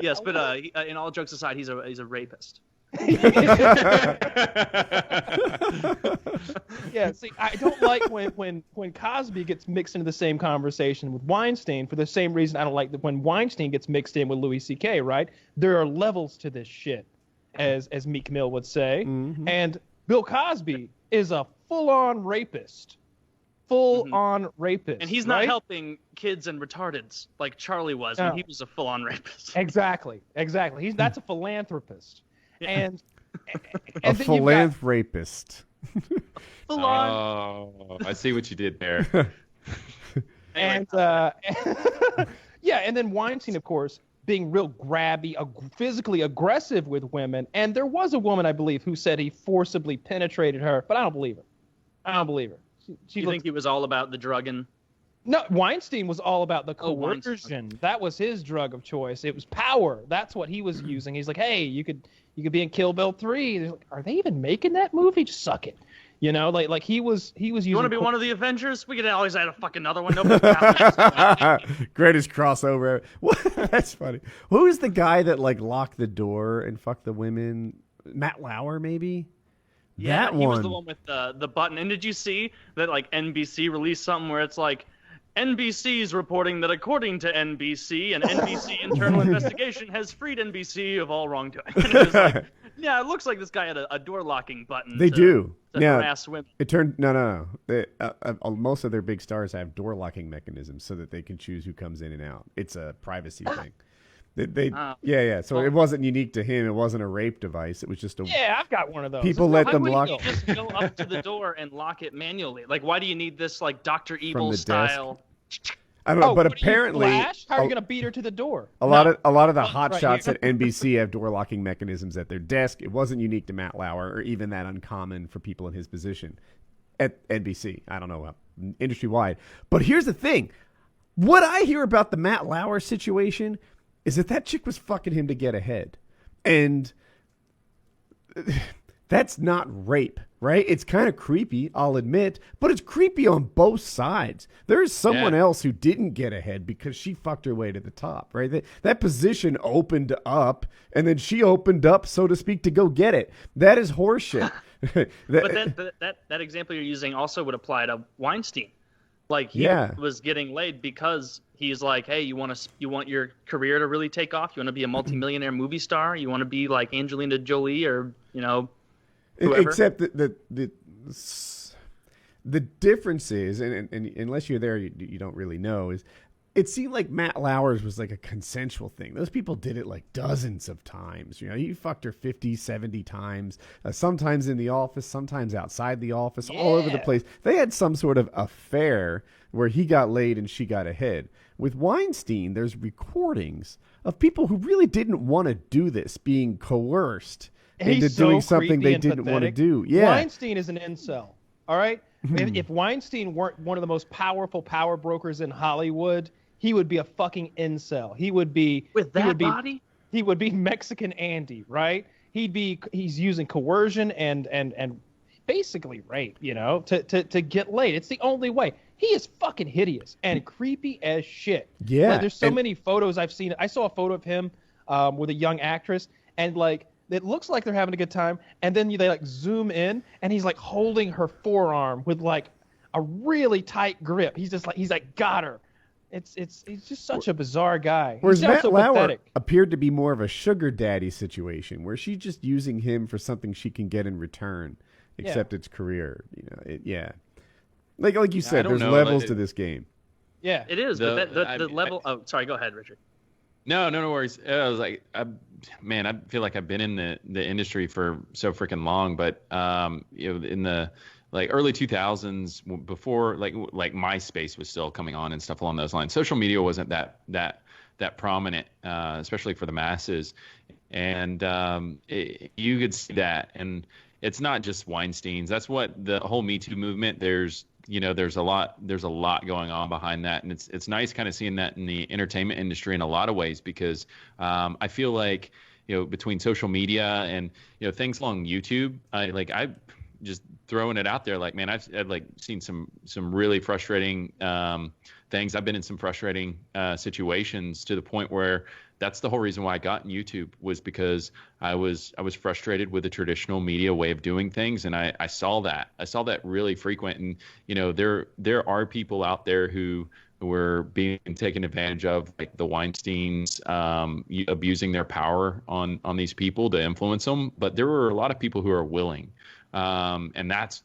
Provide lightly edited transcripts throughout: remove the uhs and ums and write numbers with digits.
Yes, but in all jokes aside, he's a rapist. Yeah, see, I don't like when Cosby gets mixed into the same conversation with Weinstein for the same reason I don't like that when Weinstein gets mixed in with Louis C.K., right? There are levels to this shit, as Meek Mill would say. Mm-hmm. And Bill Cosby is a full-on rapist. Full-on rapist. And he's not helping kids and retardeds like Charlie was when he was a full-on rapist. Exactly. That's a philanthropist. And a philanthrapist. Full on. Oh, I see what you did there. And and then Weinstein, of course, being real grabby, physically aggressive with women. And there was a woman, I believe, who said he forcibly penetrated her, but I don't believe her. You think he was all about the drugging? No, Weinstein was all about the coercion. That was his drug of choice. It was power. That's what he was using. He's like, hey, you could be in Kill Bill 3. They're like, are they even making that movie? Just suck it. You know, like he was using. You want to be one of the Avengers? We could always add a fucking another one. Greatest crossover. That's funny. Who's the guy that like locked the door and fucked the women? Matt Lauer, maybe. Yeah, he was the one with the button. And did you see that like NBC released something where it's like, NBC's reporting that according to NBC, an NBC internal investigation has freed NBC of all wrongdoing. It was like, yeah, it looks like this guy had a door locking button. They do. To harass women. It turned no. Most of their big stars have door locking mechanisms so that they can choose who comes in and out. It's a privacy thing. So it wasn't unique to him. It wasn't a rape device. It was just a. Yeah, I've got one of those. People let them lock. Why wouldn't you just go up to the door and lock it manually? Like, why do you need this like Dr. Evil style? I don't know, but apparently, how are you going to beat her to the door? A lot of the hot shots at NBC have door locking mechanisms at their desk. It wasn't unique to Matt Lauer, or even that uncommon for people in his position at NBC. I don't know, industry wide. But here's the thing: what I hear about the Matt Lauer situation is that chick was fucking him to get ahead, and that's not rape. Right? It's kind of creepy, I'll admit, but it's creepy on both sides. There is someone else who didn't get ahead because she fucked her way to the top, right? That position opened up, and then she opened up, so to speak, to go get it. That is horseshit. But that example you're using also would apply to Weinstein. Like, he was getting laid because he's like, hey, you want your career to really take off? You want to be a multimillionaire movie star? You want to be like Angelina Jolie or, whoever? Except that the difference is, and unless you're there, you don't really know, is it seemed like Matt Lauer's was like a consensual thing. Those people did it like dozens of times. He fucked her 50, 70 times, sometimes in the office, sometimes outside the office, all over the place. They had some sort of affair where he got laid and she got ahead. With Weinstein, there's recordings of people who really didn't want to do this, being coerced into doing something they didn't want to do. Yeah. Weinstein is an incel. All right? If Weinstein weren't one of the most powerful power brokers in Hollywood, he would be a fucking incel. He would be body? He would be Mexican Andy, right? He's using coercion and basically rape, to get laid. It's the only way. He is fucking hideous and creepy as shit. Yeah. Like, there's so many photos I've seen. I saw a photo of him with a young actress, and like, it looks like they're having a good time, and then they like zoom in, and he's like holding her forearm with like a really tight grip. He's like got her. He's just such a bizarre guy. Whereas Matt Lauer appeared to be more of a sugar daddy situation, where she's just using him for something she can get in return, except it's career. Like you said, there's levels to this game. Yeah, it is. But the level. Oh, sorry. Go ahead, Richard. No worries. I was like, I feel like I've been in the industry for so freaking long, but in the like early 2000s, before like MySpace was still coming on and stuff along those lines, social media wasn't that prominent, especially for the masses, and you could see that, and it's not just Weinstein's. That's what the whole Me Too movement. There's a lot going on behind that, and it's nice kind of seeing that in the entertainment industry in a lot of ways, because I feel like between social media and things along YouTube, I just throwing it out there, like, man, I've like seen some really frustrating things. I've been in some frustrating situations to the point where that's the whole reason why I got in YouTube, was because I was frustrated with the traditional media way of doing things, and I saw that really frequent. And there are people out there who were being taken advantage of, like the Weinsteins, abusing their power on these people to influence them. But there were a lot of people who are willing, and that's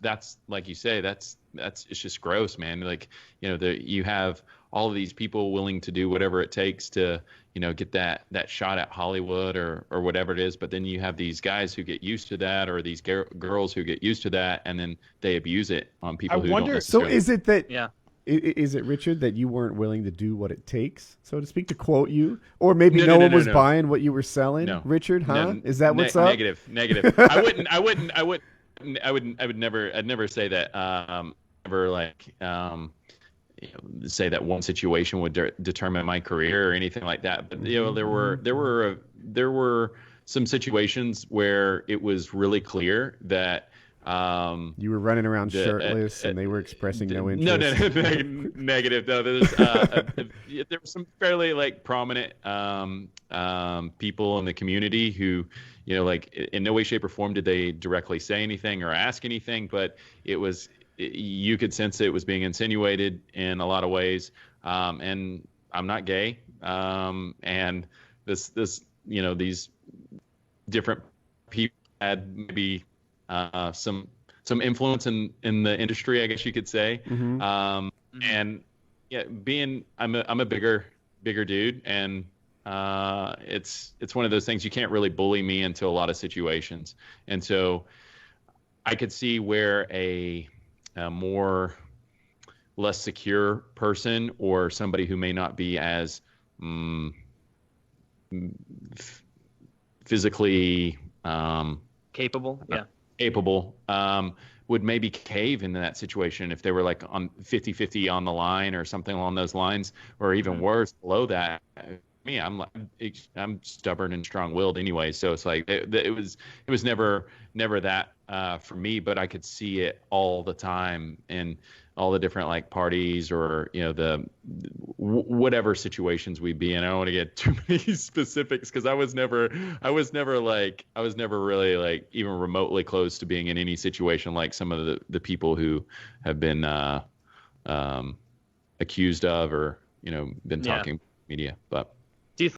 like you say, it's just gross, man. Like, you have all of these people willing to do whatever it takes to, get that shot at Hollywood or whatever it is. But then you have these guys who get used to that, or these girls who get used to that, and then they abuse it on people who don't necessarily. So is it that? Yeah. Is it, Richard, that you weren't willing to do what it takes, so to speak, to quote you, or maybe no one was buying what you were selling? No. Richard, huh? Is that what's up? Negative. I'd never say that. Never say that one situation would determine my career or anything like that. But there were some situations where it was really clear that you were running around shirtless and they were expressing no interest. No, negative. No, there were some fairly prominent people in the community who, in no way, shape, or form did they directly say anything or ask anything, but you could sense it was being insinuated in a lot of ways. And I'm not gay. And these different people had maybe some influence in the industry, I guess you could say. Mm-hmm. And yeah, I'm a bigger dude, and it's one of those things you can't really bully me into a lot of situations. And so I could see where a more less secure person, or somebody who may not be as physically capable, would maybe cave into that situation if they were like on 50-50 on the line or something along those lines, or even worse, below that. Me, I'm stubborn and strong-willed anyway, so it's like it was never that for me, but I could see it all the time in all the different parties, or the whatever situations we'd be in. I don't want to get too many specifics, because I was never really even remotely close to being in any situation like some of the people who have been accused of, or been talking media. But